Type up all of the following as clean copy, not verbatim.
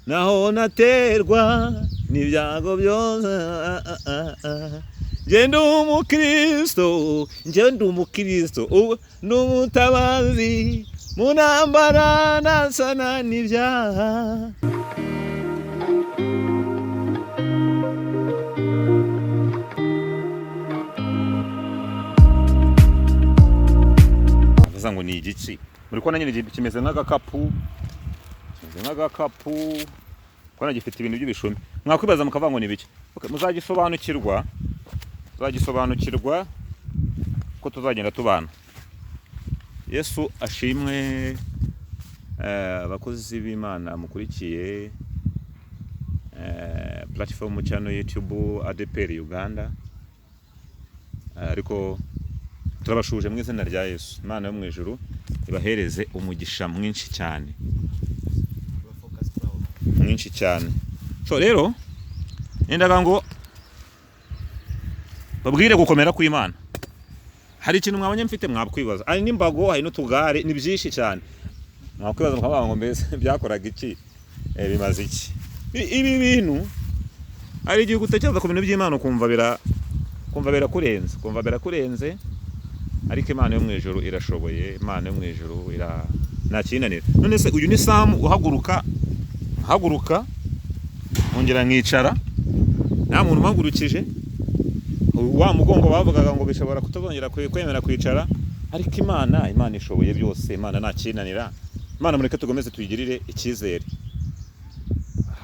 naho naterwa n'ibyago byose. Njye ndi umukristo ubu n'umutabazi mu ntambara nasana n'ibyaha. Avuga ngo ni igiki muri kubona nyine kimeze nk'agakapu kubona gifite ibintu by'ibishumi. Mwakwibaza mukavuga ngo ni biki? Muzagisobanukirwa ko tuzagenda tubana. Yesu ashimwe. Abakozi b'Imana mukurikiye platform channel YouTube ADPR Uganda, ariko turabashuje mu izina rya Yesu. Imana yo mu ijuru ibahereze umugisha mwinshi cyane. So rero nendaga ngo babwire gukomera kw'Imana. Hari ikintu mwabonye mfite mwakwibaza, ari n'imbago, hari n'utugare, ni byinshi cyane. Mwakwibaza mukavuga ngo mbese byakoraga iki, bimaze iki? Ibi bintu ari igihe gutekereza ku bintu by'Imana kumva birakurenze, ariko Imana yo mu ijuru irashoboye. Imana yo mu ijuru ntakinanira. None se uyu ni Samu uhaguruka ongera nkicara, nta muntu mpagurukije. Wa mugongo bavugaga ngo bishobora kutazongera kwemera kwicara, ariko Imana ishoboye byose. Imana ntakinanira. Imana mureke tugomeze tuyigirire icyizere.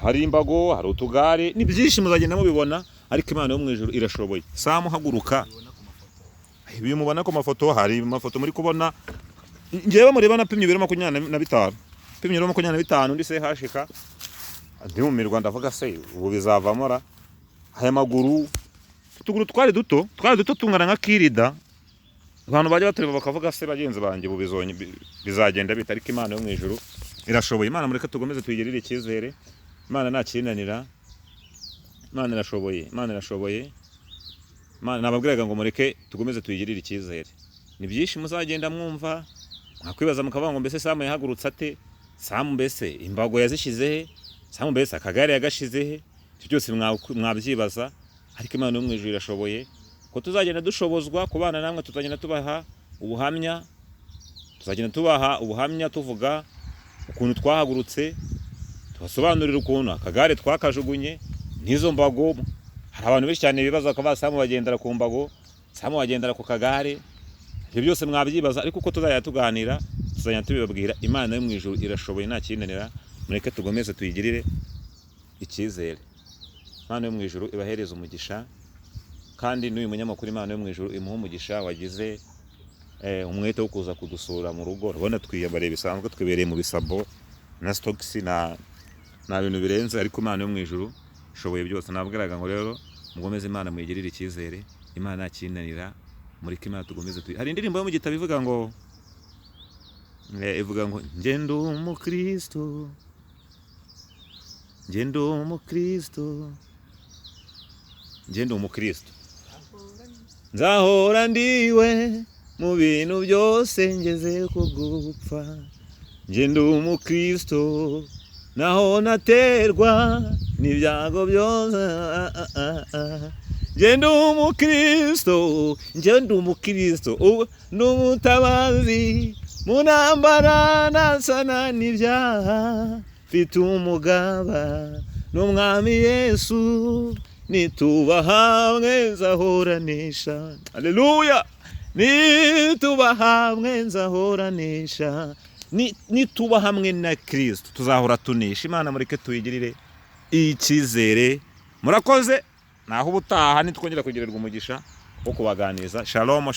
Hari imbago, hari utugare, ni byinshi muzagenda mubibona, ariko Imana yo mu ijuru irashoboye. Samu haguruka. Ibi mubona ku mafoto, hari amafoto muri kubona. Ngewe mureba napimye ibiro 25. Pimye ibiro 25 ndi se hashika. Ndi mu Rwanda ndavuga se ubu bizavamora. Aya maguru utuguru twari duto tungana nka kirida. Abantu bajya batureba bakavuga se bagenzi banjye bizagenda bita, ariko Imana yo mu ijuru irashoboye. Imana mureke tugomeze tuyigirire icyizere. Imana ntakinanira. Imana irashoboye. Imana nababwiraga ngo mureke tugomeze tuyigirire icyizere. Ni byinshi muzagenda mwumva, mwakwibaza mukavuga ngo mbese Samu yahagurutse ate? Samu mbese imbago yazishizehe? Samu mbese akagare yagashizehe? Byose mwabyibaza, ariko Imana yo mu ijuru irashoboye. Ko tuzagenda dushobozwa kubana namwe, tuzagenda tubaha ubuhamya, tuvuga ukuntu twahagurutse, tubasobanurira ukuntu akagare twakajugunye n'izo mbago. Hari abantu benshi cyane bibaza ko Samu bagendera ku mbago, Samu bagendera ku kagare. Ibyo byose mwabyibaza, ariko uko tuzajya tuganira tuzajya tubibabwira. Imana yo mu ijuru irashoboye ntakinanira. Mureke tugomeze tuyigirire icyizere. Imana yo mu ijuru ibahereza umugisha, kandi n'uyu munyamakuru Imana yo mu ijuru imuha umugisha wagize umwete wo kuza kudusura mu rugo. Urabona twiyambariye bisanzwe, twibereye mu bisabo na stocks na bintu birenze, ariko Imana yo mu ijuru ishoboye byose. Nabwiraga ngo rero mugomeze Imana muyigirire icyizere. Imana ntakinanira. Mureke Imana tugomeze hari indirimbo yo mu gitabo ivuga ngo njye ndi umukristo, nzahora ndiwe mu bintu byose ngeze ku gupfa. Njye ndi umukristo naho naterwa n'ibyago byose. Njye ndi umukristo ubu n'umutabazi mu ntambara nasana n'ibyaha. Mfite umugaba n'umwami Yesu, nituba hamwe nzahoranisha. Haleluya! Nituba hamwe nzahoranisha. Nituba hamwe na Kristo tuzahora tunisha. Imana mureke tuyigirire icyizere. Murakoze. Naho ubutaha nitwongera kugirirwa umugisha wo kubaganiza. Shalom.